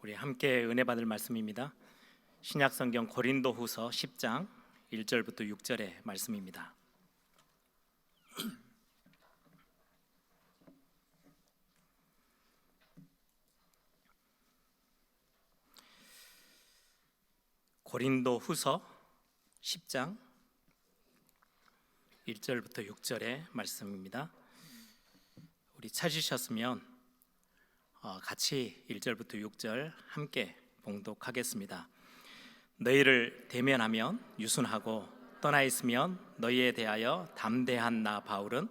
우리 함께 은혜 받을 말씀입니다. 신약성경 고린도후서 10장 1절부터 6절의 말씀입니다. 고린도후서 10장 1절부터 6절의 말씀입니다. 우리 찾으셨으면 같이 1절부터 6절 함께 봉독하겠습니다. 너희를 대면하면 유순하고 떠나 있으면 너희에 대하여 담대한 나 바울은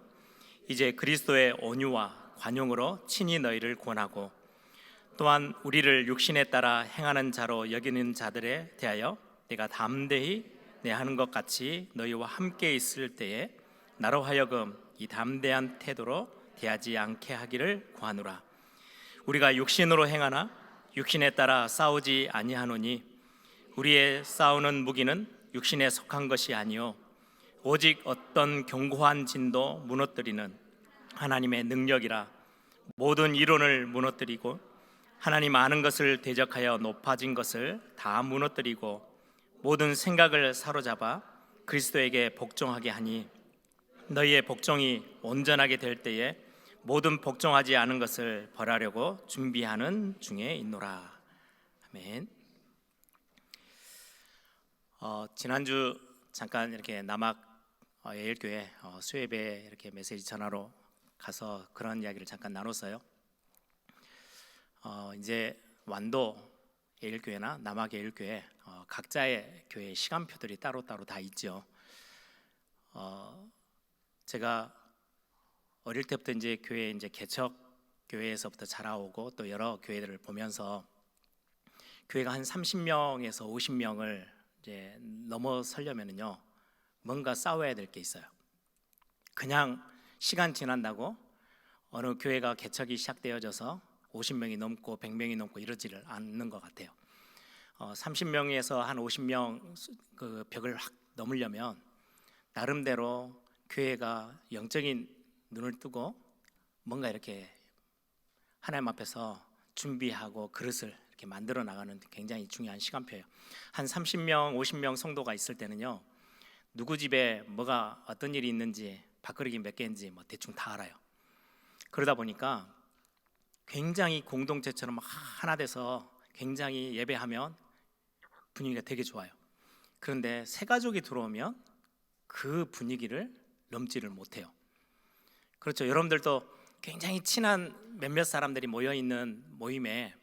이제 그리스도의 온유와 관용으로 친히 너희를 권하고 또한 우리를 육신에 따라 행하는 자로 여기는 자들에 대하여 내가 담대히 내하는 것 같이 너희와 함께 있을 때에 나로 하여금 이 담대한 태도로 대하지 않게 하기를 구하노라. 우리가 육신으로 행하나 육신에 따라 싸우지 아니하노니 우리의 싸우는 무기는 육신에 속한 것이 아니요 오직 어떤 견고한 진도 무너뜨리는 하나님의 능력이라. 모든 이론을 무너뜨리고 하나님 아는 것을 대적하여 높아진 것을 다 무너뜨리고 모든 생각을 사로잡아 그리스도에게 복종하게 하니 너희의 복종이 온전하게 될 때에 모든 복종하지 않은 것을 벌하려고 준비하는 중에 있노라. 아멘. 지난주 잠깐 이렇게 남학 예일교회 수협에 이렇게 메시지 전하러 가서 그런 이야기를 잠깐 나눴어요. 이제 완도 예일교회나 남학 예일교회 각자의 교회 시간표들이 따로따로 다 있죠. 제가 어릴 때부터 이제 교회 이제 개척 교회에서부터 자라오고 또 여러 교회들을 보면서 교회가 한 30명에서 50명을 이제 넘어서려면은요 뭔가 싸워야 될 게 있어요. 그냥 시간 지난다고 어느 교회가 개척이 시작되어져서 50명이 넘고 100명이 넘고 이러지를 않는 것 같아요. 30명에서 한 50명 그 벽을 확 넘으려면 나름대로 교회가 영적인 눈을 뜨고 뭔가 이렇게 하나님 앞에서 준비하고 그릇을 이렇게 만들어 나가는 굉장히 중요한 시간표예요. 한 30명, 50명 성도가 있을 때는요 누구 집에 뭐가 어떤 일이 있는지 밥그릇이 몇 개인지 뭐 대충 다 알아요. 그러다 보니까 굉장히 공동체처럼 하나 돼서 굉장히 예배하면 분위기가 되게 좋아요. 그런데 새 가족이 들어오면 그 분위기를 넘지를 못해요. 그렇죠. 여러분들도 굉장히 친한 몇몇 사람들이 모여있는 모임에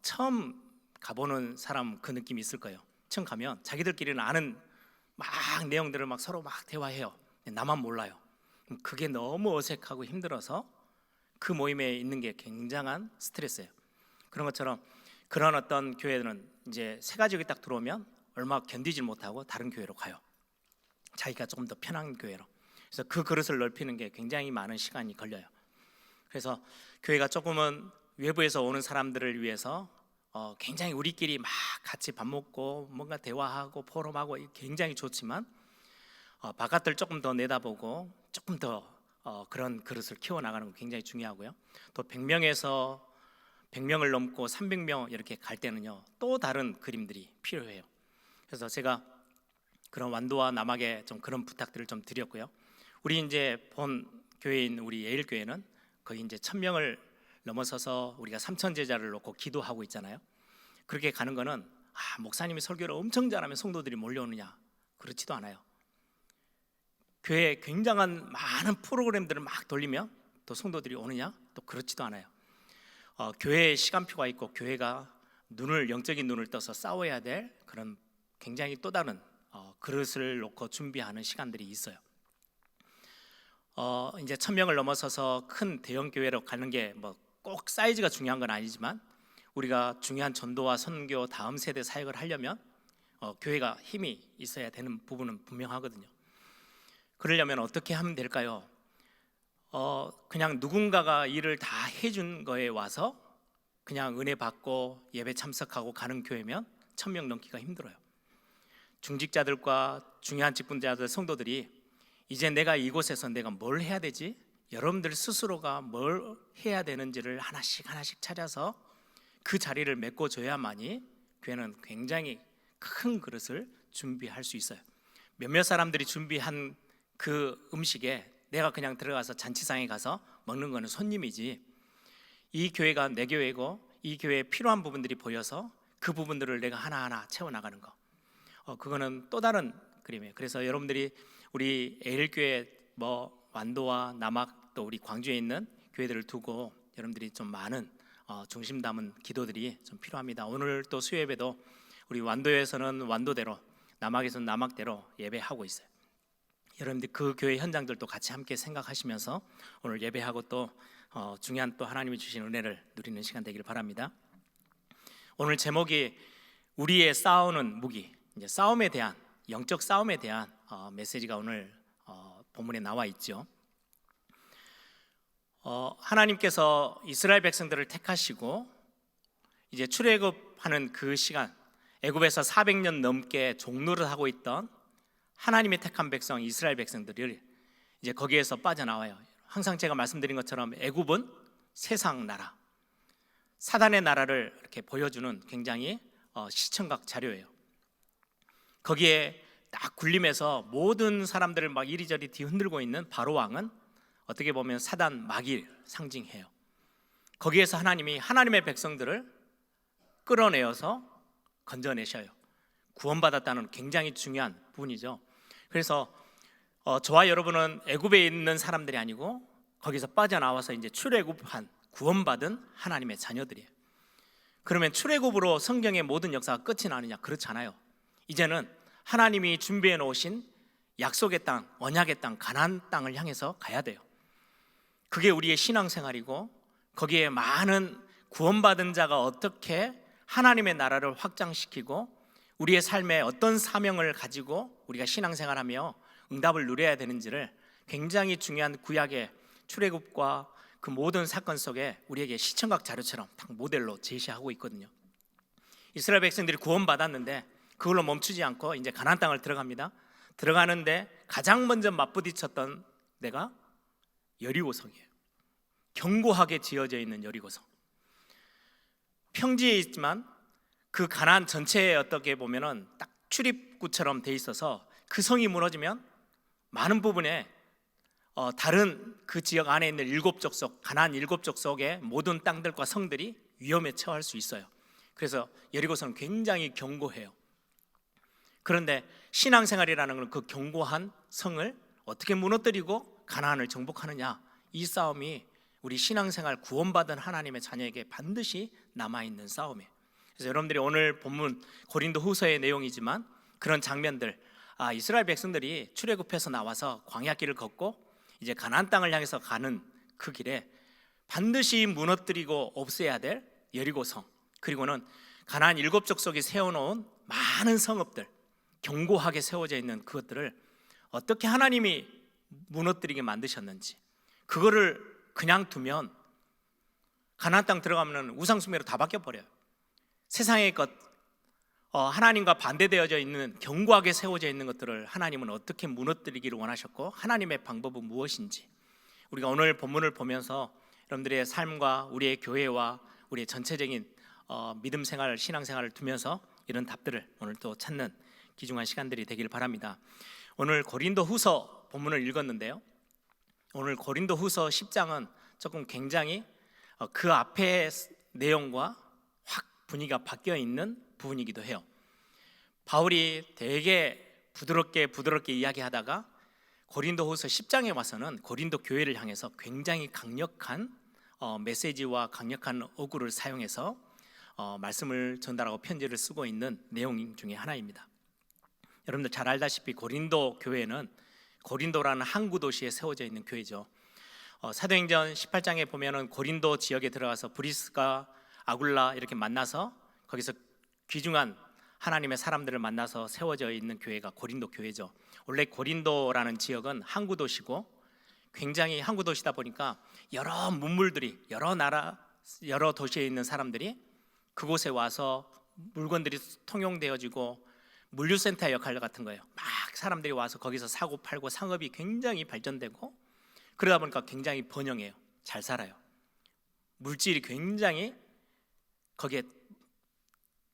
처음 가보는 사람 그 느낌이 있을 거예요. 처음 가면 자기들끼리는 아는 막 내용들을 막 서로 막 대화해요. 나만 몰라요. 그게 너무 어색하고 힘들어서 그 모임에 있는 게 굉장한 스트레스예요. 그런 것처럼 그런 어떤 교회들은 이제 새 가족이 딱 들어오면 얼마 견디질 못하고 다른 교회로 가요. 자기가 조금 더 편한 교회로. 그래서 그 그릇을 넓히는 게 굉장히 많은 시간이 걸려요. 그래서 교회가 조금은 외부에서 오는 사람들을 위해서 굉장히 우리끼리 막 같이 밥 먹고 뭔가 대화하고 포럼하고 굉장히 좋지만 바깥을 조금 더 내다보고 조금 더 그런 그릇을 키워나가는 거 굉장히 중요하고요. 또 100명에서 100명을 넘고 300명 이렇게 갈 때는요 또 다른 그림들이 필요해요. 그래서 제가 그런 완도와 남학에 좀 그런 부탁들을 좀 드렸고요. 우리 이제 본 교회인 우리 예일교회는 거의 이제 1000명을 넘어서서 우리가 3000 제자를 놓고 기도하고 있잖아요. 그렇게 가는 거는 목사님이 설교를 엄청 잘하면 성도들이 몰려오느냐, 그렇지도 않아요. 교회에 굉장한 많은 프로그램들을 막 돌리면 또 성도들이 오느냐, 또 그렇지도 않아요. 교회에 시간표가 있고 교회가 영적인 눈을 떠서 싸워야 될 그런 굉장히 또 다른 그릇을 놓고 준비하는 시간들이 있어요. 이제 1000명을 넘어서서 큰 대형 교회로 가는 게 뭐 꼭 사이즈가 중요한 건 아니지만 우리가 중요한 전도와 선교 다음 세대 사역을 하려면 교회가 힘이 있어야 되는 부분은 분명하거든요. 그러려면 어떻게 하면 될까요? 그냥 누군가가 일을 다 해준 거에 와서 그냥 은혜 받고 예배 참석하고 가는 교회면 1000명 넘기가 힘들어요. 중직자들과 중요한 직분자들 성도들이 이제 내가 이곳에서 내가 뭘 해야 되지? 여러분들 스스로가 뭘 해야 되는지를 하나씩 찾아서 그 자리를 메꿔줘야만이 교회는 굉장히 큰 그릇을 준비할 수 있어요. 몇몇 사람들이 준비한 그 음식에 내가 그냥 들어가서 잔치상에 가서 먹는 거는 손님이지, 이 교회가 내 교회고 이 교회에 필요한 부분들이 보여서 그 부분들을 내가 하나하나 채워나가는 거, 그거는 또 다른 그림이에요. 그래서 여러분들이 우리 에일교회 완도와 남학 또 우리 광주에 있는 교회들을 두고 여러분들이 좀 많은 중심 담은 기도들이 좀 필요합니다. 오늘 또 수요예배도 우리 완도에서는 완도대로, 남학에서는 남학대로 예배하고 있어요. 여러분들 그 교회 현장들도 같이 함께 생각하시면서 오늘 예배하고 또 중요한 또 하나님이 주신 은혜를 누리는 시간 되기를 바랍니다. 오늘 제목이 우리의 싸우는 무기, 이제 싸움에 대한, 영적 싸움에 대한 메시지가 오늘 본문에 나와 있죠. 하나님께서 이스라엘 백성들을 택하시고 이제 출애굽하는 그 시간, 애굽에서 400년 넘게 종노릇 하고 있던 하나님의 택한 백성 이스라엘 백성들을 이제 거기에서 빠져나와요. 항상 제가 말씀드린 것처럼 애굽은 세상 나라, 사단의 나라를 이렇게 보여주는 굉장히 시청각 자료예요. 거기에 딱 군림해서 모든 사람들을 막 이리저리 뒤흔들고 있는 바로 왕은 어떻게 보면 사단 마귀를 상징해요. 거기에서 하나님이 하나님의 백성들을 끌어내어서 건져내셔요. 구원받았다는 굉장히 중요한 부분이죠. 그래서 저와 여러분은 애굽에 있는 사람들이 아니고 거기서 빠져나와서 이제 출애굽한 구원받은 하나님의 자녀들이에요. 그러면 출애굽으로 성경의 모든 역사가 끝이 나느냐? 그렇지 않아요. 이제는 하나님이 준비해 놓으신 약속의 땅, 언약의 땅, 가나안 땅을 향해서 가야 돼요. 그게 우리의 신앙생활이고, 거기에 많은 구원받은 자가 어떻게 하나님의 나라를 확장시키고 우리의 삶에 어떤 사명을 가지고 우리가 신앙생활하며 응답을 누려야 되는지를 굉장히 중요한 구약의 출애굽과 그 모든 사건 속에 우리에게 시청각 자료처럼 딱 모델로 제시하고 있거든요. 이스라엘 백성들이 구원받았는데 그걸로 멈추지 않고 이제 가나안 땅을 들어갑니다. 들어가는데 가장 먼저 맞부딪혔던 데가 여리고성이에요. 견고하게 지어져 있는 여리고성. 평지에 있지만 그 가나안 전체에 어떻게 보면은 딱 출입구처럼 돼 있어서 그 성이 무너지면 많은 부분에 다른 그 지역 안에 있는 일곱 족속, 가나안 일곱 족속의 모든 땅들과 성들이 위험에 처할 수 있어요. 그래서 여리고성은 굉장히 견고해요. 그런데 신앙생활이라는 건 그 견고한 성을 어떻게 무너뜨리고 가나안을 정복하느냐, 이 싸움이 우리 신앙생활 구원받은 하나님의 자녀에게 반드시 남아있는 싸움이에요. 그래서 여러분들이 오늘 본문 고린도후서의 내용이지만 그런 장면들, 이스라엘 백성들이 출애굽해서 나와서 광야길을 걷고 이제 가나안 땅을 향해서 가는 그 길에 반드시 무너뜨리고 없애야 될 여리고성, 그리고는 가나안 일곱 족속이 세워놓은 많은 성읍들, 견고하게 세워져 있는 그것들을 어떻게 하나님이 무너뜨리게 만드셨는지, 그거를 그냥 두면 가나안 땅 들어가면 우상숭배로 다 바뀌어버려요. 세상의 것, 하나님과 반대되어져 있는 견고하게 세워져 있는 것들을 하나님은 어떻게 무너뜨리기를 원하셨고 하나님의 방법은 무엇인지, 우리가 오늘 본문을 보면서 여러분들의 삶과 우리의 교회와 우리의 전체적인 믿음 생활, 신앙 생활을 두면서 이런 답들을 오늘 또 찾는 귀중한 시간들이 되길 바랍니다. 오늘 고린도후서 본문을 읽었는데요, 오늘 고린도후서 10장은 조금 굉장히 그 앞의 내용과 확 분위기가 바뀌어 있는 부분이기도 해요. 바울이 되게 부드럽게 이야기하다가 고린도후서 10장에 와서는 고린도 교회를 향해서 굉장히 강력한 메시지와 강력한 어구를 사용해서 말씀을 전달하고 편지를 쓰고 있는 내용 중에 하나입니다. 여러분들 잘 알다시피 고린도 교회는 고린도라는 항구 도시에 세워져 있는 교회죠. 사도행전 18장에 보면은 고린도 지역에 들어가서 브리스가 아굴라 이렇게 만나서 거기서 귀중한 하나님의 사람들을 만나서 세워져 있는 교회가 고린도 교회죠. 원래 고린도라는 지역은 항구 도시고 굉장히 항구 도시다 보니까 여러 문물들이, 여러 나라, 여러 도시에 있는 사람들이 그곳에 와서 물건들이 통용되어지고 물류센터 역할 같은 거예요. 막 사람들이 와서 거기서 사고 팔고 상업이 굉장히 발전되고 그러다 보니까 굉장히 번영해요. 잘 살아요. 물질이 굉장히 거기에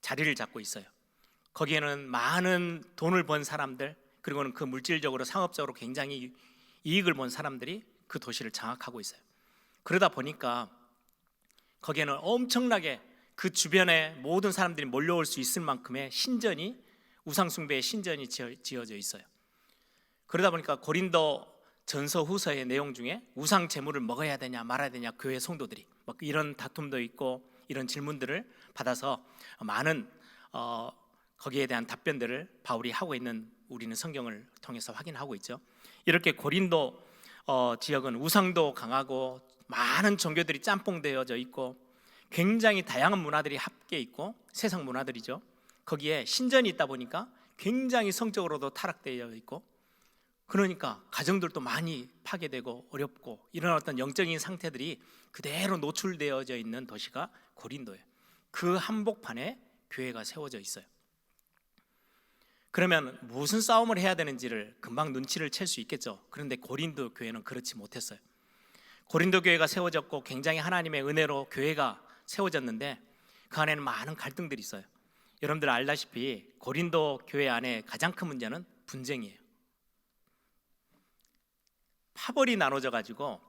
자리를 잡고 있어요. 거기에는 많은 돈을 번 사람들, 그리고는 그 물질적으로 상업적으로 굉장히 이익을 본 사람들이 그 도시를 장악하고 있어요. 그러다 보니까 거기에는 엄청나게 그 주변에 모든 사람들이 몰려올 수 있을 만큼의 신전이, 우상숭배의 신전이 지어져 있어요. 그러다 보니까 고린도 전서 후서의 내용 중에 우상 제물을 먹어야 되냐 말아야 되냐 교회 성도들이 막 이런 다툼도 있고 이런 질문들을 받아서 많은 거기에 대한 답변들을 바울이 하고 있는, 우리는 성경을 통해서 확인하고 있죠. 이렇게 고린도 지역은 우상도 강하고 많은 종교들이 짬뽕되어져 있고 굉장히 다양한 문화들이 합계 있고, 세상 문화들이죠. 거기에 신전이 있다 보니까 굉장히 성적으로도 타락되어 있고, 그러니까 가정들도 많이 파괴되고 어렵고 이런 어떤 영적인 상태들이 그대로 노출되어져 있는 도시가 고린도예요. 그 한복판에 교회가 세워져 있어요. 그러면 무슨 싸움을 해야 되는지를 금방 눈치를 챌 수 있겠죠. 그런데 고린도 교회는 그렇지 못했어요. 고린도 교회가 세워졌고 굉장히 하나님의 은혜로 교회가 세워졌는데 그 안에는 많은 갈등들이 있어요. 여러분들 알다시피 고린도 교회 안에 가장 큰 문제는 분쟁이에요. 파벌이 나눠져 가지고,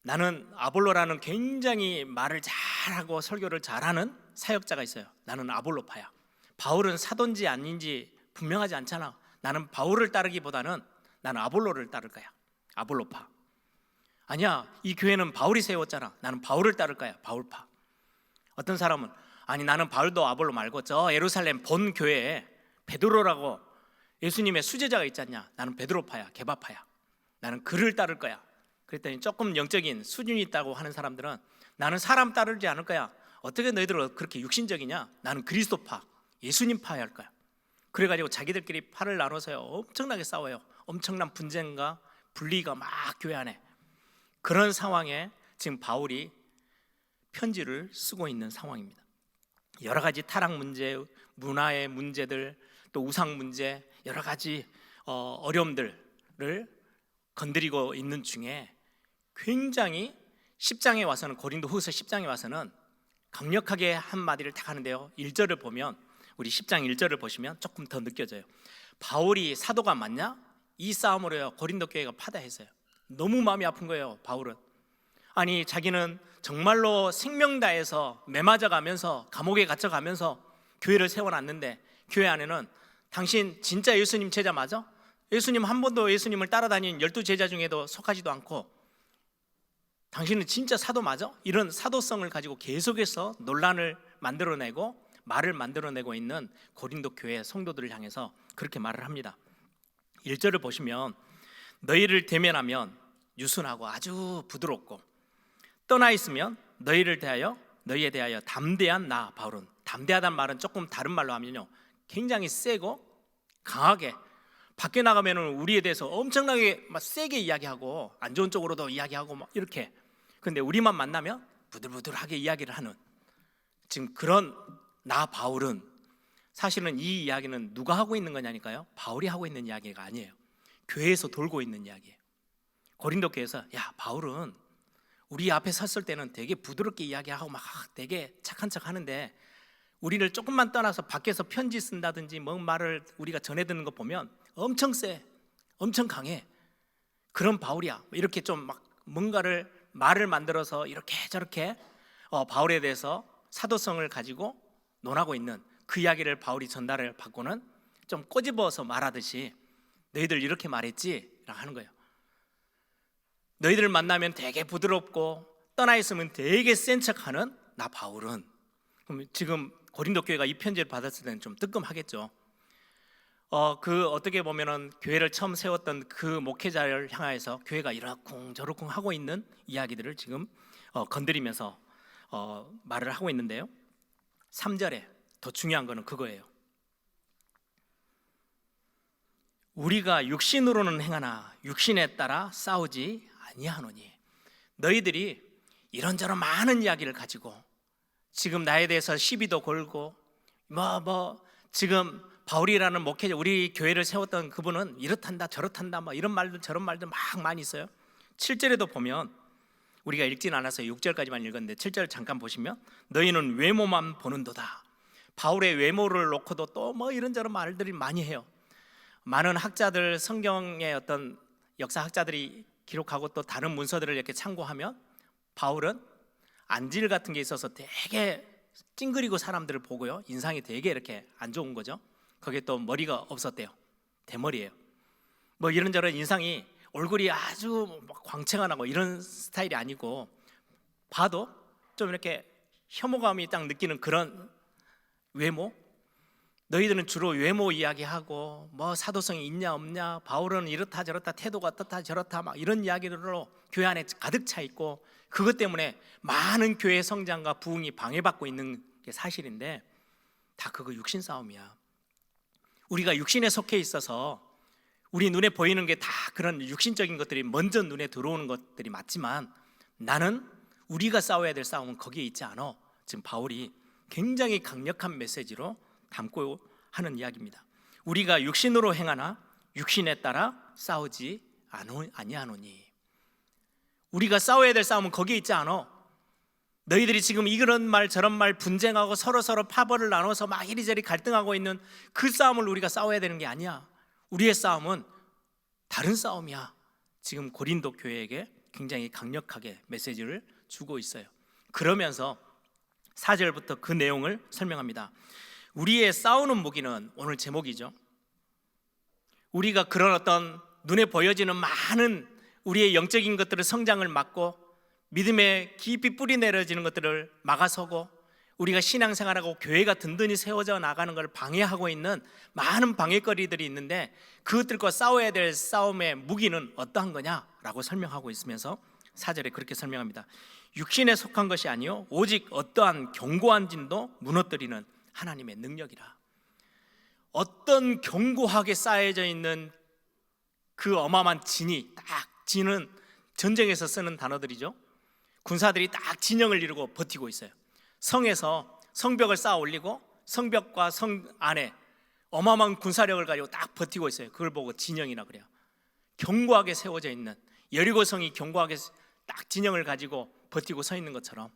나는 아볼로라는 굉장히 말을 잘하고 설교를 잘하는 사역자가 있어요. 나는 아볼로파야. 바울은 사도인지 아닌지 분명하지 않잖아. 나는 바울을 따르기보다는 나는 아볼로를 따를 거야. 아볼로파. 아니야, 이 교회는 바울이 세웠잖아. 나는 바울을 따를 거야. 바울파. 어떤 사람은 아니, 나는 바울도 아볼로 말고 저 예루살렘 본 교회에 베드로라고 예수님의 수제자가 있지 않냐. 나는 베드로파야. 게바파야. 나는 그를 따를 거야. 그랬더니 조금 영적인 수준이 있다고 하는 사람들은 나는 사람 따르지 않을 거야. 어떻게 너희들 그렇게 육신적이냐. 나는 그리스도파, 예수님파야 할 거야. 그래가지고 자기들끼리 팔을 나눠서요 엄청나게 싸워요. 엄청난 분쟁과 분리가 막 교회 안에. 그런 상황에 지금 바울이 편지를 쓰고 있는 상황입니다. 여러 가지 타락 문제, 문화의 문제들, 또 우상 문제, 여러 가지 어려움들을 건드리고 있는 중에 굉장히 10장에 와서는, 고린도 후서 10장에 와서는 강력하게 한마디를 딱 하는데요. 1절을 보면, 우리 10장 1절을 보시면 조금 더 느껴져요. 바울이 사도가 맞냐? 이 싸움으로요 고린도 교회가 파다했어요. 너무 마음이 아픈 거예요. 바울은 아니, 자기는 정말로 생명 다해서 매맞아 가면서 감옥에 갇혀 가면서 교회를 세워놨는데, 교회 안에는 당신 진짜 예수님 제자 맞아? 예수님 한 번도 예수님을 따라다닌 12제자 중에도 속하지도 않고 당신은 진짜 사도 맞아? 이런 사도성을 가지고 계속해서 논란을 만들어내고 말을 만들어내고 있는 고린도 교회 성도들을 향해서 그렇게 말을 합니다. 1절을 보시면 너희를 대면하면 유순하고 아주 부드럽고 떠나 있으면 너희에 대하여 담대한 나 바울은, 담대하다는 말은 조금 다른 말로 하면요 굉장히 세고 강하게, 밖에 나가면 우리에 대해서 엄청나게 막 세게 이야기하고 안 좋은 쪽으로도 이야기하고 막 이렇게, 근데 우리만 만나면 부들부들하게 이야기를 하는, 지금 그런 나 바울은 사실은 이 이야기는 누가 하고 있는 거냐니까요. 바울이 하고 있는 이야기가 아니에요. 교회에서 돌고 있는 이야기예요. 고린도 교회에서 야, 바울은 우리 앞에 섰을 때는 되게 부드럽게 이야기하고 막 되게 착한 척 하는데 우리를 조금만 떠나서 밖에서 편지 쓴다든지 뭐 말을 우리가 전해 듣는 거 보면 엄청 세, 엄청 강해. 그런 바울이야. 이렇게 좀 막 뭔가를 말을 만들어서 이렇게 저렇게 바울에 대해서 사도성을 가지고 논하고 있는 그 이야기를 바울이 전달을 받고는 좀 꼬집어서 말하듯이 너희들 이렇게 말했지? 라고 하는 거예요. 너희들 만나면 되게 부드럽고 떠나 있으면 되게 센 척하는 나 바울은, 그럼 지금 고린도 교회가 이 편지를 받았을 때는 좀 뜨끔하겠죠. 그 어떻게 보면은 교회를 처음 세웠던 그 목회자를 향해서 교회가 이러쿵 저러쿵 하고 있는 이야기들을 지금 건드리면서 말을 하고 있는데요. 3절에 더 중요한 거는 그거예요. 우리가 육신으로는 행하나 육신에 따라 싸우지 아니하노니. 너희들이 이런저런 많은 이야기를 가지고 지금 나에 대해서 시비도 걸고 지금 바울이라는 목회자, 우리 교회를 세웠던 그분은 이렇단다 저렇단다 뭐 이런 말들 저런 말들 막 많이 있어요. 7절에도 보면 우리가 읽진 않아서 6절까지만 읽었는데 7절 잠깐 보시면 너희는 외모만 보는도다. 바울의 외모를 놓고도 또 뭐 이런저런 말들이 많이 해요. 많은 학자들, 성경의 어떤 역사학자들이 기록하고 또 다른 문서들을 이렇게 참고하면 바울은 안질 같은 게 있어서 되게 찡그리고 사람들을 보고요, 인상이 되게 이렇게 안 좋은 거죠. 거기에 또 머리가 없었대요. 대머리예요. 뭐 이런저런 인상이, 얼굴이 아주 광채가 나고 이런 스타일이 아니고 봐도 좀 이렇게 혐오감이 딱 느끼는 그런 외모. 너희들은 주로 외모 이야기하고 뭐 사도성이 있냐 없냐, 바울은 이렇다 저렇다, 태도가 어떻다 저렇다, 막 이런 이야기들로 교회 안에 가득 차 있고, 그것 때문에 많은 교회 성장과 부흥이 방해받고 있는 게 사실인데, 다 그거 육신 싸움이야. 우리가 육신에 속해 있어서 우리 눈에 보이는 게 다 그런 육신적인 것들이 먼저 눈에 들어오는 것들이 맞지만, 나는 우리가 싸워야 될 싸움은 거기에 있지 않아. 지금 바울이 굉장히 강력한 메시지로 담고 하는 이야기입니다. 우리가 육신으로 행하나 육신에 따라 싸우지 아니하노니. 우리가 싸워야 될 싸움은 거기에 있지 않아. 너희들이 지금 이런 말 저런 말 분쟁하고 서로 파벌을 나눠서 막 이리저리 갈등하고 있는 그 싸움을 우리가 싸워야 되는 게 아니야. 우리의 싸움은 다른 싸움이야. 지금 고린도 교회에게 굉장히 강력하게 메시지를 주고 있어요. 그러면서 4절부터 그 내용을 설명합니다. 우리의 싸우는 무기는, 오늘 제목이죠, 우리가 그런 어떤 눈에 보여지는 많은 우리의 영적인 것들을 성장을 막고 믿음에 깊이 뿌리 내려지는 것들을 막아서고, 우리가 신앙생활하고 교회가 든든히 세워져 나가는 걸 방해하고 있는 많은 방해거리들이 있는데, 그것들과 싸워야 될 싸움의 무기는 어떠한 거냐라고 설명하고 있으면서 4절에 그렇게 설명합니다. 육신에 속한 것이 아니요 오직 어떠한 견고한 진도 무너뜨리는 하나님의 능력이라. 어떤 견고하게 쌓여져 있는 그 어마어마한 진이, 딱 진은 전쟁에서 쓰는 단어들이죠. 군사들이 딱 진영을 이루고 버티고 있어요. 성에서 성벽을 쌓아 올리고 성벽과 성 안에 어마어마한 군사력을 가지고 딱 버티고 있어요. 그걸 보고 진영이라 그래요. 견고하게 세워져 있는, 여리고성이 견고하게 딱 진영을 가지고 버티고 서 있는 것처럼,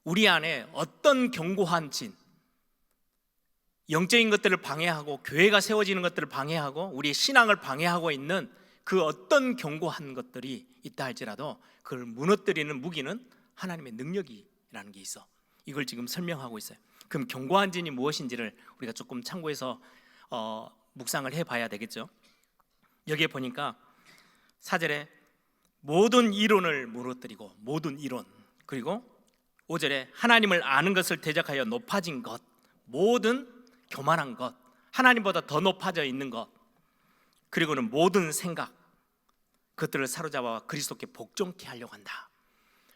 우리 안에 어떤 견고한 진, 영적인 것들을 방해하고 교회가 세워지는 것들을 방해하고 우리의 신앙을 방해하고 있는 그 어떤 견고한 것들이 있다 할지라도 그걸 무너뜨리는 무기는 하나님의 능력이라는 게 있어. 이걸 지금 설명하고 있어요. 그럼 견고한 진이 무엇인지를 우리가 조금 참고해서 묵상을 해봐야 되겠죠. 여기에 보니까 4절에 모든 이론을 무너뜨리고, 모든 이론, 그리고 5절에 하나님을 아는 것을 대적하여 높아진 것, 모든 교만한 것, 하나님보다 더 높아져 있는 것, 그리고는 모든 생각, 그것들을 사로잡아 그리스도께 복종케 하려고 한다.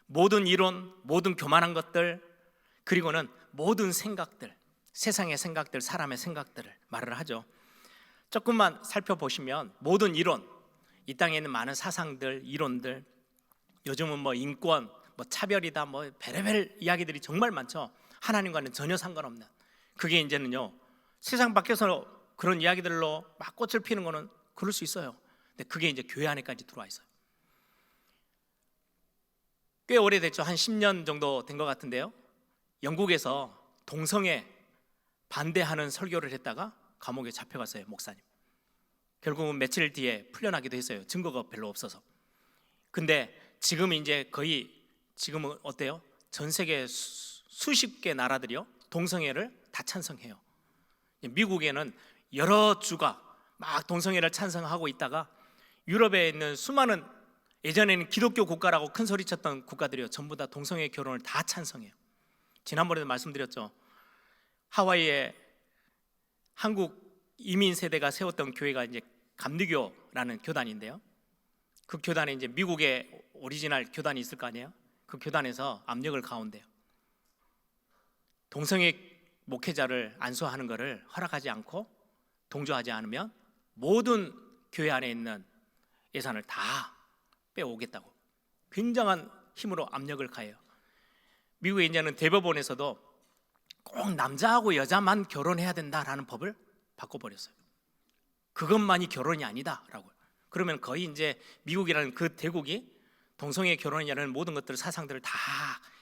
모든 이론, 모든 교만한 것들, 그리고는 모든 생각들, 세상의 생각들, 사람의 생각들을 말을 하죠. 조금만 살펴보시면 모든 이론, 이 땅에 있는 많은 사상들, 이론들, 요즘은 뭐 인권, 뭐 차별이다, 뭐 별의별 이야기들이 정말 많죠. 하나님과는 전혀 상관없는, 그게 이제는요 세상 밖에서 그런 이야기들로 막 꽃을 피는 거는 그럴 수 있어요. 근데 그게 이제 교회 안에까지 들어와 있어요. 꽤 오래됐죠. 한 10년 정도 된 것 같은데요, 영국에서 동성애 반대하는 설교를 했다가 감옥에 잡혀갔어요, 목사님. 결국은 며칠 뒤에 풀려나기도 했어요. 증거가 별로 없어서. 근데 지금 이제 거의, 지금은 어때요? 전 세계 수십 개 나라들이요 동성애를 다 찬성해요. 미국에는 여러 주가 막 동성애를 찬성하고 있다가, 유럽에 있는 수많은, 예전에는 기독교 국가라고 큰 소리 쳤던 국가들이요 전부 다 동성애 결혼을 다 찬성해요. 지난번에도 말씀드렸죠. 하와이에 한국 이민 세대가 세웠던 교회가 이제 감리교라는 교단인데요, 그 교단에 이제 미국의 오리지널 교단이 있을 거 아니에요. 그 교단에서 압력을 가온대요. 동성애 목회자를 안수하는 것을 허락하지 않고 동조하지 않으면 모든 교회 안에 있는 예산을 다 빼오겠다고 굉장한 힘으로 압력을 가해요. 미국에 이제는 대법원에서도 꼭 남자하고 여자만 결혼해야 된다라는 법을 바꿔버렸어요. 그것만이 결혼이 아니다라고. 그러면 거의 이제 미국이라는 그 대국이 동성애 결혼이라는 모든 것들, 사상들을 다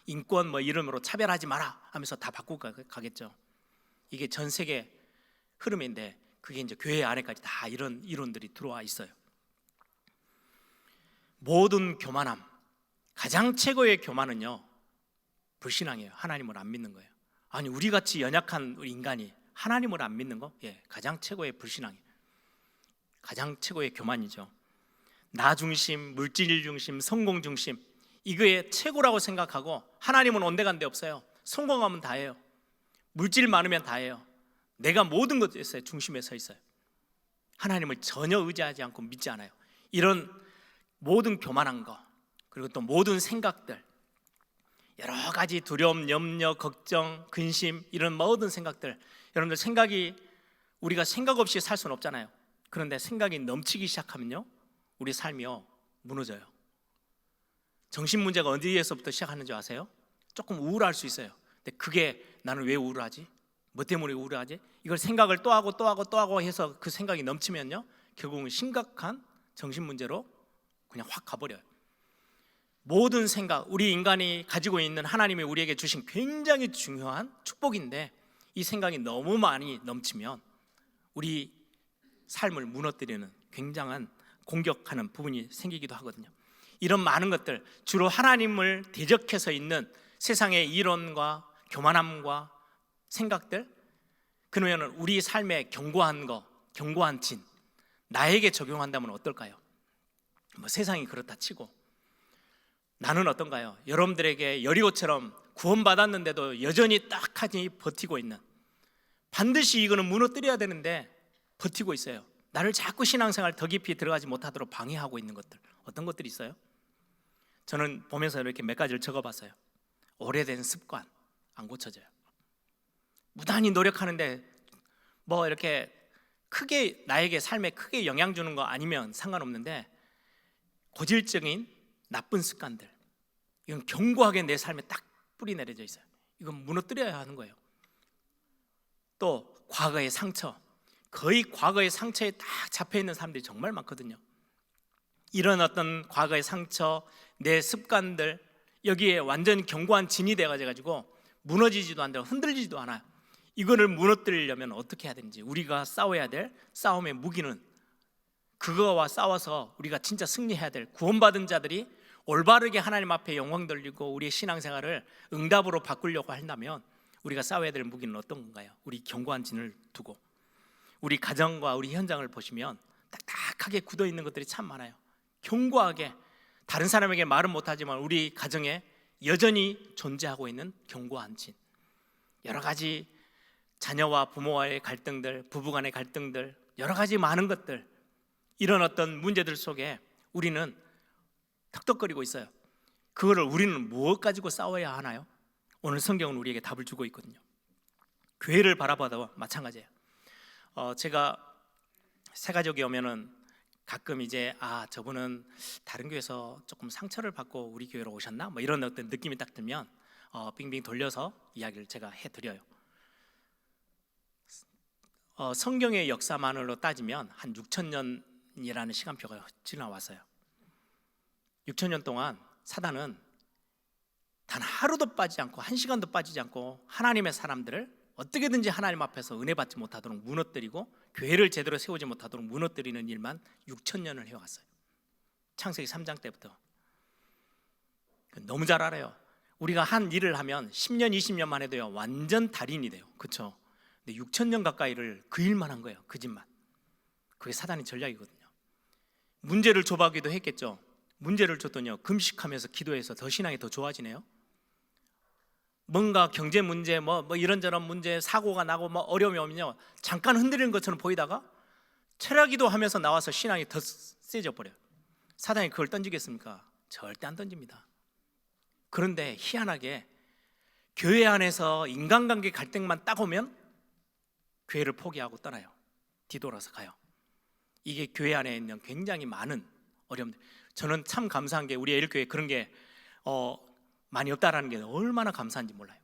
인권 뭐 이름으로 차별하지 마라 하면서 다 바꾸고 가겠죠. 이게 전 세계 흐름인데 그게 이제 교회 안에까지 다 이런 이론들이 들어와 있어요. 모든 교만함, 가장 최고의 교만은요, 불신앙이에요. 하나님을 안 믿는 거예요. 아니, 우리같이 연약한 우리 인간이 하나님을 안 믿는 거? 예, 가장 최고의 불신앙이에요. 가장 최고의 교만이죠. 나 중심, 물질 중심, 성공 중심, 이거의 최고라고 생각하고, 하나님은 온데간데 없어요. 성공하면 다예요. 물질 많으면 다예요. 내가 모든 것에 중심에 서 있어요. 하나님을 전혀 의지하지 않고 믿지 않아요. 이런 모든 교만한 거, 그리고 또 모든 생각들, 여러 가지 두려움, 염려, 걱정, 근심, 이런 모든 생각들, 여러분들 생각이, 우리가 생각 없이 살 수는 없잖아요. 그런데 생각이 넘치기 시작하면요, 우리 삶이요 무너져요. 정신 문제가 어디에서부터 시작하는지 아세요? 조금 우울할 수 있어요. 근데 그게 나는 왜 우울하지? 뭐 때문에 우울하지? 이걸 생각을 또 하고 또 하고 또 하고 해서 그 생각이 넘치면요, 결국은 심각한 정신 문제로 그냥 확 가버려요. 모든 생각, 우리 인간이 가지고 있는 하나님이 우리에게 주신 굉장히 중요한 축복인데, 이 생각이 너무 많이 넘치면 우리 삶을 무너뜨리는 굉장한 공격하는 부분이 생기기도 하거든요. 이런 많은 것들, 주로 하나님을 대적해서 있는 세상의 이론과 교만함과 생각들, 그러면 우리 삶에 견고한 거, 견고한 진, 나에게 적용한다면 어떨까요? 뭐 세상이 그렇다 치고 나는 어떤가요? 여러분들에게 여리고처럼 구원받았는데도 여전히 딱하니 버티고 있는, 반드시 이거는 무너뜨려야 되는데 버티고 있어요. 나를 자꾸 신앙생활 더 깊이 들어가지 못하도록 방해하고 있는 것들, 어떤 것들이 있어요? 저는 보면서 이렇게 몇 가지를 적어봤어요. 오래된 습관, 안 고쳐져요. 무단히 노력하는데 뭐 이렇게 크게 나에게 삶에 크게 영향 주는 거 아니면 상관없는데, 고질적인 나쁜 습관들, 이건 견고하게 내 삶에 딱 뿌리 내려져 있어요. 이건 무너뜨려야 하는 거예요. 또 과거의 상처, 거의 과거의 상처에 딱 잡혀있는 사람들이 정말 많거든요. 이런 어떤 과거의 상처, 내 습관들, 여기에 완전히 견고한 진이 돼가지고 무너지지도 않고 흔들리지도 않아요. 이거를 무너뜨리려면 어떻게 해야 되는지, 우리가 싸워야 될 싸움의 무기는, 그거와 싸워서 우리가 진짜 승리해야 될, 구원받은 자들이 올바르게 하나님 앞에 영광 돌리고 우리의 신앙생활을 응답으로 바꾸려고 한다면 우리가 싸워야 될 무기는 어떤 건가요? 우리 견고한 진을 두고, 우리 가정과 우리 현장을 보시면 딱딱하게 굳어 있는 것들이 참 많아요. 견고하게, 다른 사람에게 말은 못하지만 우리 가정에 여전히 존재하고 있는 견고한 진, 여러 가지 자녀와 부모와의 갈등들, 부부간의 갈등들, 여러 가지 많은 것들, 이런 어떤 문제들 속에 우리는 턱턱거리고 있어요. 그거를 우리는 무엇 가지고 싸워야 하나요? 오늘 성경은 우리에게 답을 주고 있거든요. 교회를 바라봐도 마찬가지예요. 제가 새가족이 오면은 가끔 이제 저분은 다른 교회에서 조금 상처를 받고 우리 교회로 오셨나? 뭐 이런 어떤 느낌이 딱 들면 빙빙 돌려서 이야기를 제가 해드려요. 성경의 역사만으로 따지면 한 6,000년이라는 시간표가 지나왔어요. 6,000년 동안 사단은 단 하루도 빠지지 않고 한 시간도 빠지지 않고 하나님의 사람들을 어떻게든지 하나님 앞에서 은혜 받지 못하도록 무너뜨리고, 교회를 제대로 세우지 못하도록 무너뜨리는 일만 6,000년을 해왔어요. 창세기 3장 때부터. 너무 잘 알아요. 우리가 한 일을 하면 10년, 20년만 해도요 완전 달인이 돼요. 그렇죠? 근데 6,000년 가까이를 그 일만 한 거예요. 그 짓만. 그게 사단의 전략이거든요. 문제를 줘보기도 했겠죠. 문제를 줬더니요, 금식하면서 기도해서 더 신앙이 더 좋아지네요. 뭔가 경제 문제, 뭐 이런저런 문제, 사고가 나고 뭐 어려움이 오면요 잠깐 흔들리는 것처럼 보이다가 철야기도 하면서 나와서 신앙이 더 세져 버려요. 사단이 그걸 던지겠습니까? 절대 안 던집니다. 그런데 희한하게 교회 안에서 인간관계 갈등만 딱 오면 교회를 포기하고 떠나요. 뒤돌아서 가요. 이게 교회 안에 있는 굉장히 많은 어려움들. 저는 참 감사한 게 우리 애일교회 그런 게 많이 없다라는 게 얼마나 감사한지 몰라요.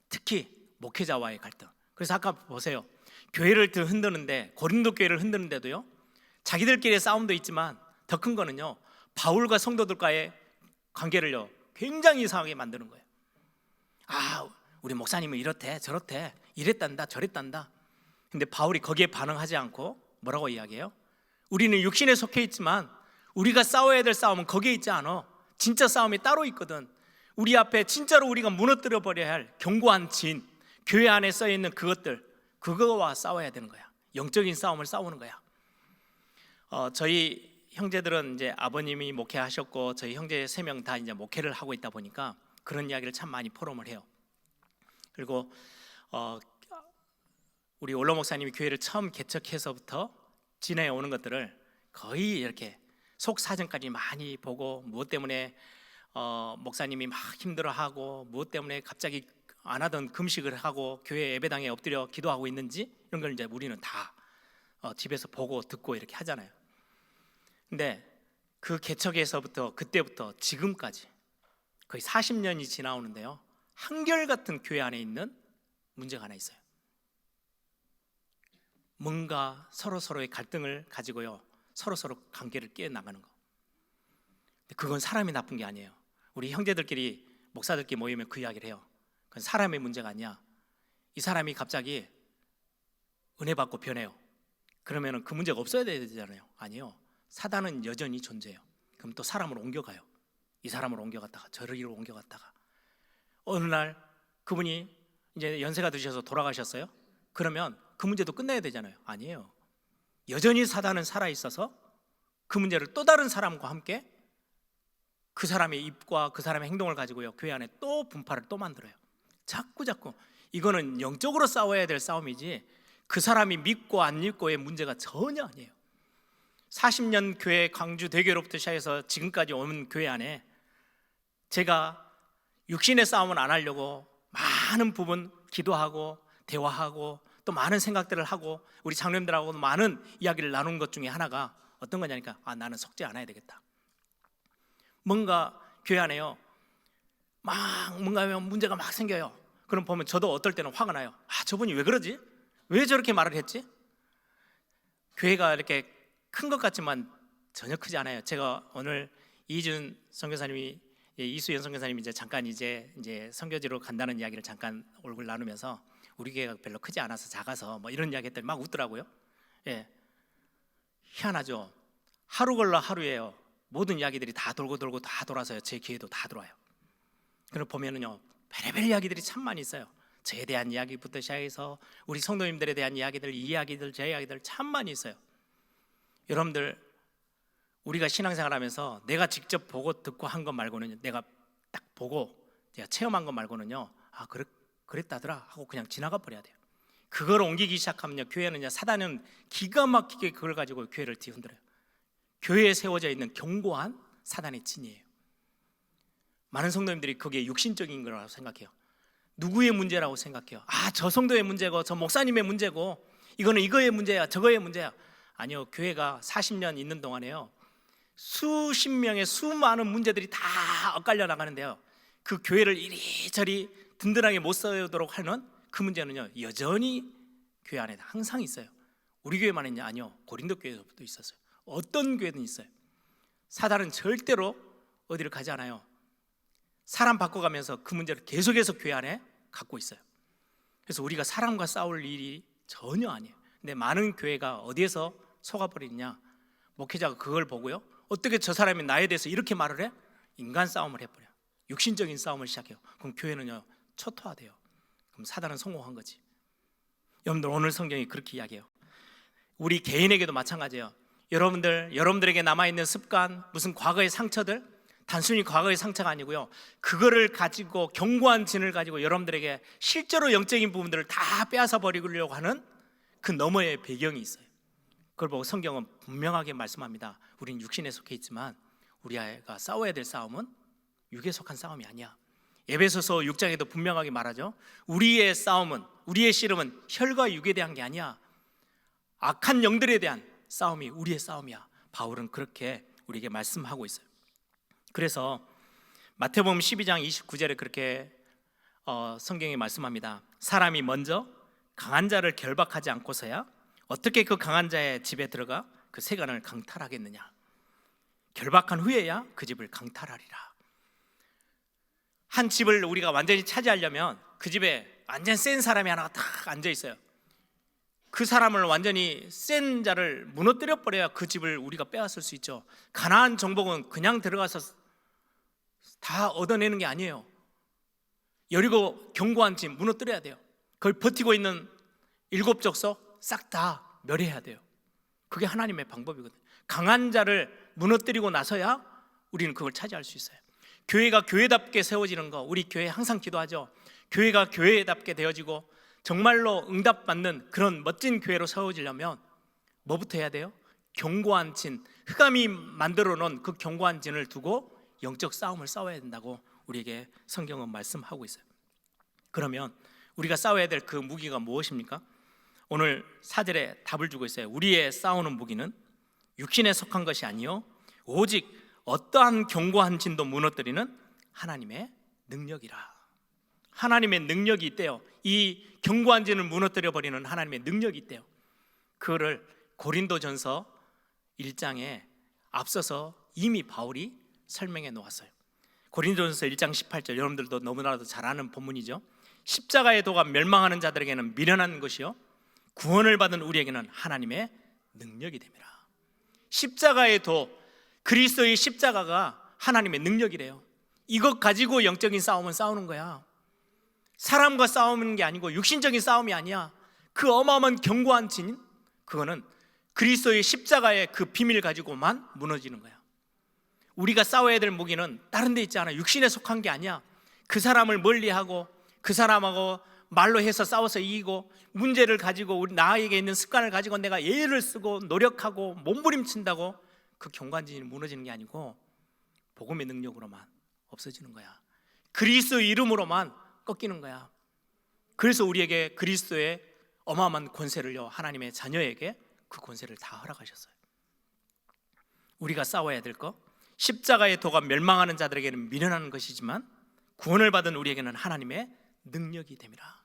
특히 목회자와의 갈등. 그래서 아까 보세요, 교회를 더 흔드는데, 고린도 교회를 흔드는데도요 자기들끼리의 싸움도 있지만 더 큰 거는요 바울과 성도들과의 관계를요 굉장히 이상하게 만드는 거예요. 우리 목사님은 이렇대 저렇대 이랬단다 저랬단다. 근데 바울이 거기에 반응하지 않고 뭐라고 이야기해요? 우리는 육신에 속해 있지만 우리가 싸워야 될 싸움은 거기에 있지 않아. 진짜 싸움이 따로 있거든. 우리 앞에 진짜로 우리가 무너뜨려 버려야 할 견고한 진, 교회 안에 써 있는 그것들, 그거와 싸워야 되는 거야. 영적인 싸움을 싸우는 거야. 저희 형제들은 이제 아버님이 목회하셨고 저희 형제 3명 다 이제 목회를 하고 있다 보니까 그런 이야기를 참 많이 포럼을 해요. 그리고 우리 올로 목사님이 교회를 처음 개척해서부터 지내오는 것들을 거의 이렇게 속 사정까지 많이 보고 무엇 때문에 목사님이 막 힘들어하고 무엇 때문에 갑자기 안 하던 금식을 하고 교회 예배당에 엎드려 기도하고 있는지 이런 걸 이제 우리는 다 집에서 보고 듣고 이렇게 하잖아요. 근데 그 개척에서부터 그때부터 지금까지 거의 40년이 지나오는데요, 한결같은 교회 안에 있는 문제가 하나 있어요. 뭔가 서로의 갈등을 가지고요 서로 관계를 깨어나가는 거. 그건 사람이 나쁜 게 아니에요. 우리 형제들끼리 목사들끼리 모이면 그 이야기를 해요. 그건 사람의 문제가 아니야. 이 사람이 갑자기 은혜 받고 변해요. 그러면 그 문제가 없어야 되잖아요. 아니요, 사단은 여전히 존재해요. 그럼 또 사람을 옮겨가요. 이 사람을 옮겨갔다가 저리로 옮겨갔다가 어느 날 그분이 이제 연세가 드셔서 돌아가셨어요. 그러면 그 문제도 끝내야 되잖아요. 아니에요. 여전히 사단은 살아있어서 그 문제를 또 다른 사람과 함께 그 사람의 입과 그 사람의 행동을 가지고요 교회 안에 또 분파를 또 만들어요. 자꾸 이거는 영적으로 싸워야 될 싸움이지 그 사람이 믿고 안 믿고의 문제가 전혀 아니에요. 40년 교회 광주 대교로부터 시작해서 지금까지 온 교회 안에 제가 육신의 싸움은 안 하려고 많은 부분 기도하고 대화하고 또 많은 생각들을 하고 우리 장로님들하고도 많은 이야기를 나눈 것 중에 하나가 어떤 거냐니까 나는 속지 않아야 되겠다. 뭔가 교회 안에요 뭔가 문제가 막 생겨요. 그럼 보면 저도 어떨 때는 화가 나요. 저분이 왜 그러지? 왜 저렇게 말을 했지? 교회가 이렇게 큰 것 같지만 전혀 크지 않아요. 제가 오늘 이준 선교사님이 이수연 선교사님이 잠깐 이제 선교지로 간다는 이야기를 잠깐 얼굴 나누면서 우리 교회가 별로 크지 않아서 작아서 뭐 이런 이야기 했더니 막 웃더라고요. 희한하죠. 하루 걸러 하루에요 모든 이야기들이 다 돌고 다 돌아서요 제 귀에도 다 들어와요. 그걸 보면은요 별의별 이야기들이 참 많이 있어요. 저에 대한 이야기부터 시작해서 우리 성도님들에 대한 이야기들, 이 이야기들, 제 이야기들 참 많이 있어요. 여러분들, 우리가 신앙생활하면서 내가 직접 보고 듣고 한 것 말고는, 내가 딱 보고 제가 체험한 것 말고는요 그랬다더라 하고 그냥 지나가 버려야 돼요. 그걸 옮기기 시작하면요 교회는요 사단은 기가 막히게 그걸 가지고 교회를 뒤흔들어요. 교회에 세워져 있는 견고한 사단의 진이에요. 많은 성도님들이 그게 육신적인 거라고 생각해요. 누구의 문제라고 생각해요. 저 성도의 문제고 저 목사님의 문제고 이거는 이거의 문제야 저거의 문제야. 아니요, 교회가 40년 있는 동안에요 수십 명의 수많은 문제들이 다 엇갈려 나가는데요 그 교회를 이리저리 든든하게 못 세우도록 하는 그 문제는요 여전히 교회 안에 항상 있어요. 우리 교회만 있냐? 아니요, 고린도 교회에서도 있었어요. 어떤 교회든 있어요. 사단은 절대로 어디를 가지 않아요. 사람 바꿔가면서 그 문제를 계속해서 교회 안에 갖고 있어요. 그래서 우리가 사람과 싸울 일이 전혀 아니에요. 근데 많은 교회가 어디에서 속아버리느냐, 목회자가 그걸 보고요 어떻게 저 사람이 나에 대해서 이렇게 말을 해? 인간 싸움을 해버려요. 육신적인 싸움을 시작해요. 그럼 교회는요 초토화돼요. 그럼 사단은 성공한 거지. 여러분들, 오늘 성경이 그렇게 이야기해요. 우리 개인에게도 마찬가지예요. 여러분들에게 남아있는 습관, 무슨 과거의 상처들, 단순히 과거의 상처가 아니고요 그거를 가지고 견고한 진을 가지고 여러분들에게 실제로 영적인 부분들을 다 빼앗아 버리려고 하는 그 너머의 배경이 있어요. 그걸 보고 성경은 분명하게 말씀합니다. 우린 육신에 속해 있지만 우리가 싸워야 될 싸움은 육에 속한 싸움이 아니야. 에베소서 6장에도 분명하게 말하죠. 우리의 싸움은, 우리의 씨름은 혈과 육에 대한 게 아니야. 악한 영들에 대한 싸움이 우리의 싸움이야. 바울은 그렇게 우리에게 말씀하고 있어요. 그래서 마태복음 12장 29절에 그렇게 성경이 말씀합니다. 사람이 먼저 강한 자를 결박하지 않고서야 어떻게 그 강한 자의 집에 들어가 그 세간을 강탈하겠느냐. 결박한 후에야 그 집을 강탈하리라. 한 집을 우리가 완전히 차지하려면 그 집에 완전 센 사람이 하나 딱 앉아 있어요. 그 사람을 완전히 센 자를 무너뜨려 버려야 그 집을 우리가 빼앗을 수 있죠. 가나안 정복은 그냥 들어가서 다 얻어내는 게 아니에요. 여리고 견고한 집 무너뜨려야 돼요. 그걸 버티고 있는 7 족속 싹 다 멸해야 돼요. 그게 하나님의 방법이거든요. 강한 자를 무너뜨리고 나서야 우리는 그걸 차지할 수 있어요. 교회가 교회답게 세워지는 거, 우리 교회 항상 기도하죠. 교회가 교회답게 되어지고 정말로 응답받는 그런 멋진 교회로 세워지려면 뭐부터 해야 돼요? 견고한 진, 흑암이 만들어 놓은 그 견고한 진을 두고 영적 싸움을 싸워야 된다고 우리에게 성경은 말씀하고 있어요. 그러면 우리가 싸워야 될 그 무기가 무엇입니까? 오늘 4절에 답을 주고 있어요. 우리의 싸우는 무기는 육신에 속한 것이 아니요 오직 어떠한 견고한 진도 무너뜨리는 하나님의 능력이라. 하나님의 능력이 있대요. 이 견고한 진을 무너뜨려 버리는 하나님의 능력이 있대요. 그거를 고린도전서 1장에 앞서서 이미 바울이 설명해 놓았어요. 고린도전서 1장 18절, 여러분들도 너무나도 잘 아는 본문이죠. 십자가의 도가 멸망하는 자들에게는 미련한 것이요 구원을 받은 우리에게는 하나님의 능력이 됩니다. 십자가의 도, 그리스도의 십자가가 하나님의 능력이래요. 이것 가지고 영적인 싸움은 싸우는 거야. 사람과 싸우는 게 아니고 육신적인 싸움이 아니야. 그 어마어마한 견고한 진, 그거는 그리스도의 십자가의 그 비밀 가지고만 무너지는 거야. 우리가 싸워야 될 무기는 다른 데 있지 않아. 육신에 속한 게 아니야. 그 사람을 멀리하고 그 사람하고 말로 해서 싸워서 이기고, 문제를 가지고 우리 나에게 있는 습관을 가지고 내가 예를 쓰고 노력하고 몸부림친다고 그 견고한진이 무너지는 게 아니고 복음의 능력으로만 없어지는 거야. 그리스도의 이름으로만 꺾이는 거야. 그래서 우리에게 그리스도의 어마어마한 권세를요, 하나님의 자녀에게 그 권세를 다 허락하셨어요. 우리가 싸워야 될 거, 십자가의 도가 멸망하는 자들에게는 미련한 것이지만 구원을 받은 우리에게는 하나님의 능력이 됩니다.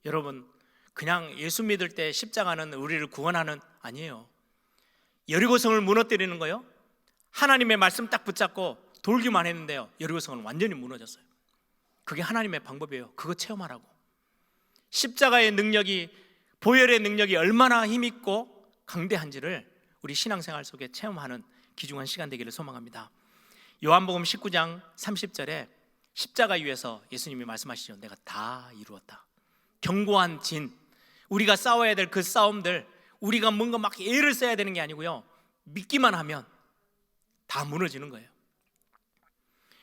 여러분, 그냥 예수 믿을 때 십자가는 우리를 구원하는 아니에요. 여리고성을 무너뜨리는 거요, 하나님의 말씀 딱 붙잡고 돌기만 했는데요, 여리고성은 완전히 무너졌어요. 그게 하나님의 방법이에요. 그거 체험하라고. 십자가의 능력이, 보혈의 능력이 얼마나 힘있고 강대한지를 우리 신앙생활 속에 체험하는 귀중한 시간 되기를 소망합니다. 요한복음 19장 30절에 십자가 위에서 예수님이 말씀하시죠. 내가 다 이루었다. 견고한 진, 우리가 싸워야 될 그 싸움들, 우리가 뭔가 막 애를 써야 되는 게 아니고요, 믿기만 하면 다 무너지는 거예요.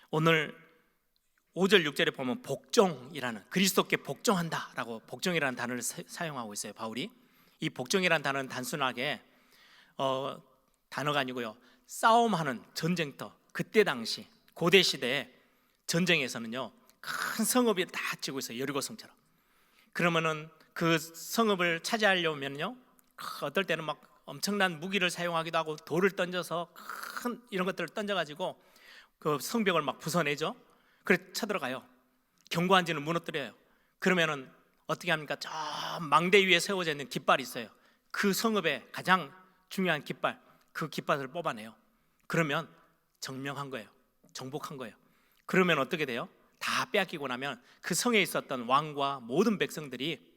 오늘 5절 6절에 보면 복종이라는, 그리스도께 복종한다라고 복종이라는 단어를 사용하고 있어요, 바울이. 이 복종이라는 단어는 단순하게 단어가 아니고요, 싸움하는 전쟁터, 그때 당시 고대 시대에 전쟁에서는요, 큰 성읍이 다 지고 있어요, 여리고성처럼. 그러면은 그 성읍을 차지하려면요, 어떨 때는 막 엄청난 무기를 사용하기도 하고 돌을 던져서 큰 이런 것들을 던져가지고 그 성벽을 막 부숴내죠. 그래 쳐들어가요. 견고한 진을 무너뜨려요. 그러면은 어떻게 합니까? 저 망대 위에 세워져 있는 깃발이 있어요. 그 성읍의 가장 중요한 깃발, 그 깃발을 뽑아내요. 그러면 정명한 거예요. 정복한 거예요. 그러면 어떻게 돼요? 다 빼앗기고 나면 그 성에 있었던 왕과 모든 백성들이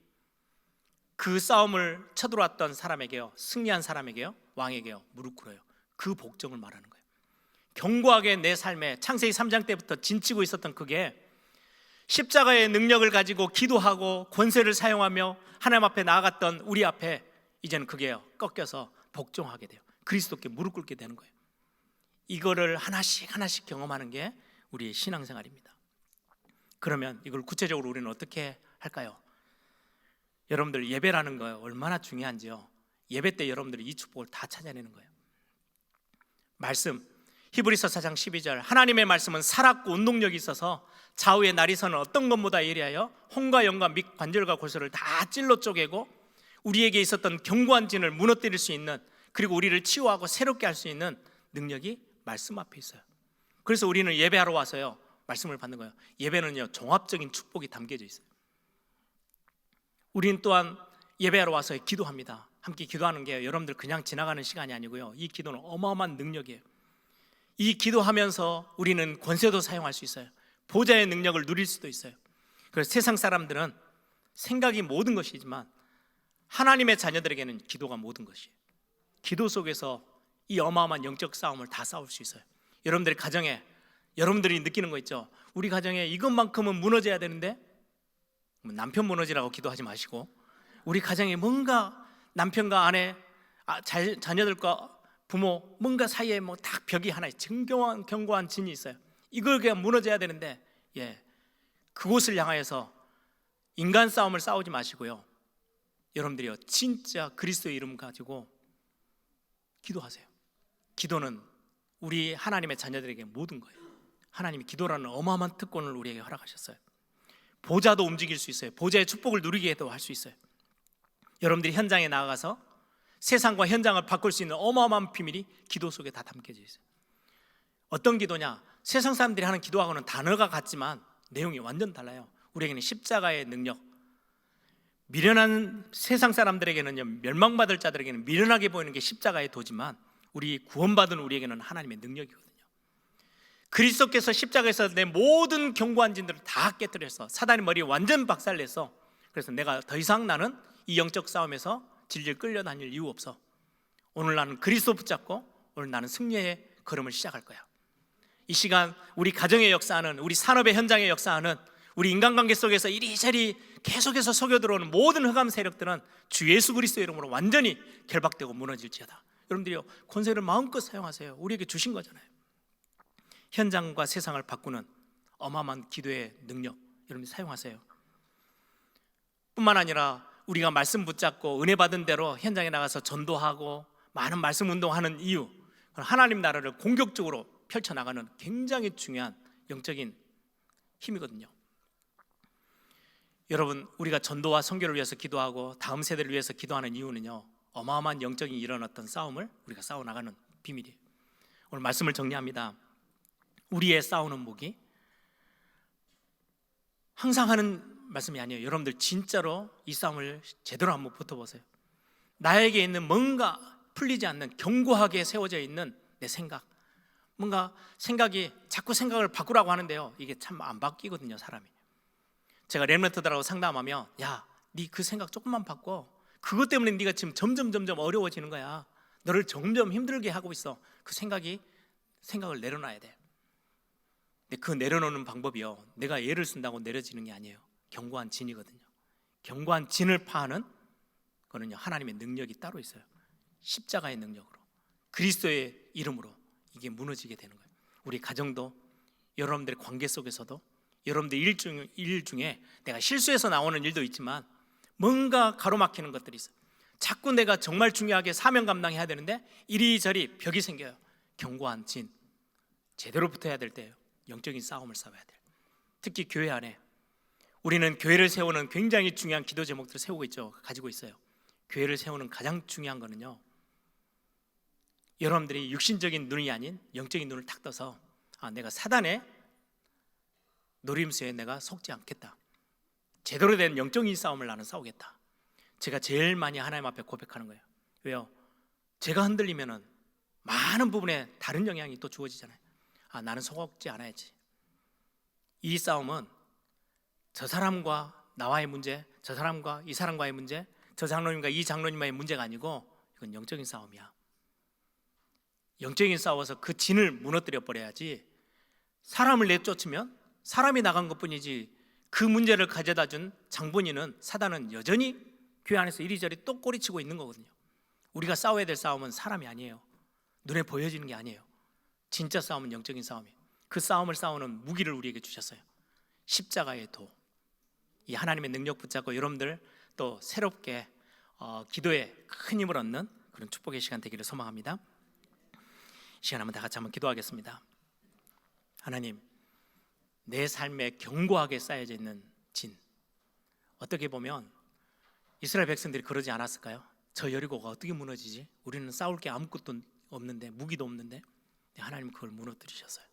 그 싸움을 쳐들어왔던 사람에게요, 승리한 사람에게요, 왕에게요, 무릎 꿇어요. 그 복종을 말하는 거예요. 견고하게 내 삶에 창세기 3장 때부터 진치고 있었던 그게 십자가의 능력을 가지고 기도하고 권세를 사용하며 하나님 앞에 나아갔던 우리 앞에 이제는 그게요, 꺾여서 복종하게 돼요. 그리스도께 무릎 꿇게 되는 거예요. 이거를 하나씩 하나씩 경험하는 게 우리의 신앙생활입니다. 그러면 이걸 구체적으로 우리는 어떻게 할까요? 여러분들, 예배라는 거 얼마나 중요한지요. 예배 때 여러분들이 이 축복을 다 찾아내는 거예요. 말씀, 히브리서 4장 12절, 하나님의 말씀은 살았고 운동력이 있어서 좌우의 나리선은 어떤 것보다 예리하여 혼과 영과 및 관절과 골수를 다 찔러 쪼개고 우리에게 있었던 견고한 진을 무너뜨릴 수 있는, 그리고 우리를 치유하고 새롭게 할 수 있는 능력이 말씀 앞에 있어요. 그래서 우리는 예배하러 와서요, 말씀을 받는 거예요. 예배는요, 종합적인 축복이 담겨져 있어요. 우리는 또한 예배하러 와서 기도합니다. 함께 기도하는 게 여러분들 그냥 지나가는 시간이 아니고요, 이 기도는 어마어마한 능력이에요. 이 기도하면서 우리는 권세도 사용할 수 있어요. 보좌의 능력을 누릴 수도 있어요. 그래서 세상 사람들은 생각이 모든 것이지만 하나님의 자녀들에게는 기도가 모든 것이에요. 기도 속에서 이 어마어마한 영적 싸움을 다 싸울 수 있어요. 여러분들의 가정에, 여러분들이 느끼는 거 있죠? 우리 가정에 이것만큼은 무너져야 되는데, 남편 무너지라고 기도하지 마시고, 우리 가정에 뭔가 남편과 아내, 자녀들과 부모 뭔가 사이에 뭐 딱 벽이 하나, 견고한 진이 있어요. 이걸 그냥 무너져야 되는데, 그곳을 향하여서 인간 싸움을 싸우지 마시고요, 여러분들이요, 진짜 그리스도의 이름 가지고 기도하세요. 기도는 우리 하나님의 자녀들에게 모든 거예요. 하나님이 기도라는 어마어마한 특권을 우리에게 허락하셨어요. 보좌도 움직일 수 있어요. 보좌의 축복을 누리게도 할 수 있어요. 여러분들이 현장에 나가서 세상과 현장을 바꿀 수 있는 어마어마한 비밀이 기도 속에 다 담겨져 있어요. 어떤 기도냐? 세상 사람들이 하는 기도하고는 단어가 같지만 내용이 완전 달라요. 우리에게는 십자가의 능력, 미련한 세상 사람들에게는요, 멸망받을 자들에게는 미련하게 보이는 게 십자가의 도지만, 우리 구원받은 우리에게는 하나님의 능력이거든요. 그리스도께서 십자가에서 내 모든 견고한 진들을 다 깨뜨려서 사단의 머리에 완전 박살내서, 그래서 내가 더 이상 나는 이 영적 싸움에서 질질 끌려다닐 이유 없어. 오늘 나는 그리스도 붙잡고 오늘 나는 승리의 걸음을 시작할 거야. 이 시간 우리 가정의 역사하는, 우리 산업의 현장의 역사하는, 우리 인간관계 속에서 이리저리 계속해서 속여 들어오는 모든 흑암 세력들은 주 예수 그리스도의 이름으로 완전히 결박되고 무너질지어다. 여러분들이요, 권세를 마음껏 사용하세요. 우리에게 주신 거잖아요. 현장과 세상을 바꾸는 어마어마한 기도의 능력, 여러분들 사용하세요. 뿐만 아니라 우리가 말씀 붙잡고 은혜 받은 대로 현장에 나가서 전도하고 많은 말씀 운동하는 이유, 하나님 나라를 공격적으로 펼쳐나가는 굉장히 중요한 영적인 힘이거든요. 여러분, 우리가 전도와 선교를 위해서 기도하고 다음 세대를 위해서 기도하는 이유는요, 어마어마한 영적인 일어났던 싸움을 우리가 싸워나가는 비밀이에요. 오늘 말씀을 정리합니다. 우리의 싸우는 무기, 항상 하는 말씀이 아니에요. 여러분들 진짜로 이 싸움을 제대로 한번 붙어보세요. 나에게 있는 뭔가 풀리지 않는, 견고하게 세워져 있는 내 생각, 뭔가 생각이 자꾸 생각을 바꾸라고 하는데요, 이게 참 안 바뀌거든요, 사람이. 제가 렘넌트들하고 상담하면, 야, 네 그 생각 조금만 바꿔. 그것 때문에 네가 지금 점점 어려워지는 거야. 너를 점점 힘들게 하고 있어. 그 생각을 내려놔야 돼. 근데 그 내려놓는 방법이요, 내가 애를 쓴다고 내려지는 게 아니에요. 견고한 진이거든요. 견고한 진을 파하는 거는요, 하나님의 능력이 따로 있어요. 십자가의 능력으로, 그리스도의 이름으로 이게 무너지게 되는 거예요. 우리 가정도, 여러분들의 관계 속에서도, 여러분들 일 중에 내가 실수해서 나오는 일도 있지만 뭔가 가로막히는 것들이 있어요. 자꾸 내가 정말 중요하게 사명 감당해야 되는데 이리저리 벽이 생겨요. 견고한 진, 제대로 붙어야 될 때예요. 영적인 싸움을 싸워야 돼요. 특히 교회 안에 우리는 교회를 세우는 굉장히 중요한 기도 제목들을 가지고 있어요. 교회를 세우는 가장 중요한 거는요, 여러분들이 육신적인 눈이 아닌 영적인 눈을 탁 떠서, 내가 사단의 노림수에 내가 속지 않겠다. 제대로 된 영적인 싸움을 나는 싸우겠다. 제가 제일 많이 하나님 앞에 고백하는 거예요. 왜요? 제가 흔들리면은 많은 부분에 다른 영향이 또 주어지잖아요. 나는 속지 않아야지. 이 싸움은 저 사람과 나와의 문제, 저 사람과 이 사람과의 문제, 저 장로님과 이 장로님과의 문제가 아니고 이건 영적인 싸움이야. 영적인 싸워서 그 진을 무너뜨려 버려야지. 사람을 내쫓으면 사람이 나간 것뿐이지, 그 문제를 가져다 준 장본인은, 사단은 여전히 교회 안에서 이리저리 또 꼬리치고 있는 거거든요. 우리가 싸워야 될 싸움은 사람이 아니에요. 눈에 보여지는 게 아니에요. 진짜 싸움은 영적인 싸움이에요. 그 싸움을 싸우는 무기를 우리에게 주셨어요. 십자가의 도, 이 하나님의 능력 붙잡고 여러분들 또 새롭게 기도에 큰 힘을 얻는 그런 축복의 시간 되기를 소망합니다. 이 시간 한번 다 같이 한번 기도하겠습니다. 하나님, 내 삶에 견고하게 쌓여져 있는 진, 어떻게 보면 이스라엘 백성들이 그러지 않았을까요? 저 여리고가 어떻게 무너지지? 우리는 싸울 게 아무것도 없는데, 무기도 없는데. 하나님 그걸 무너뜨리셨어요.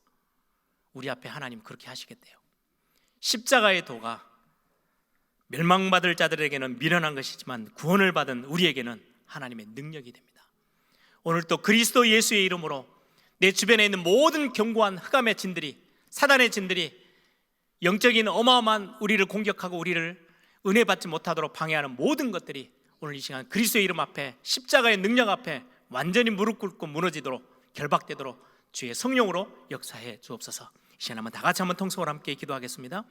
우리 앞에 하나님 그렇게 하시겠대요. 십자가의 도가 멸망받을 자들에게는 미련한 것이지만 구원을 받은 우리에게는 하나님의 능력이 됩니다. 오늘 또 그리스도 예수의 이름으로 내 주변에 있는 모든 견고한 흑암의 진들이, 사단의 진들이 영적인 어마어마한 우리를 공격하고 우리를 은혜 받지 못하도록 방해하는 모든 것들이 오늘 이 시간 그리스도의 이름 앞에, 십자가의 능력 앞에 완전히 무릎 꿇고 무너지도록, 결박되도록 주의 성령으로 역사해 주옵소서. 이 시간 한번 다 같이 한번 통성으로 함께 기도하겠습니다.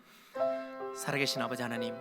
살아계신 아버지 하나님,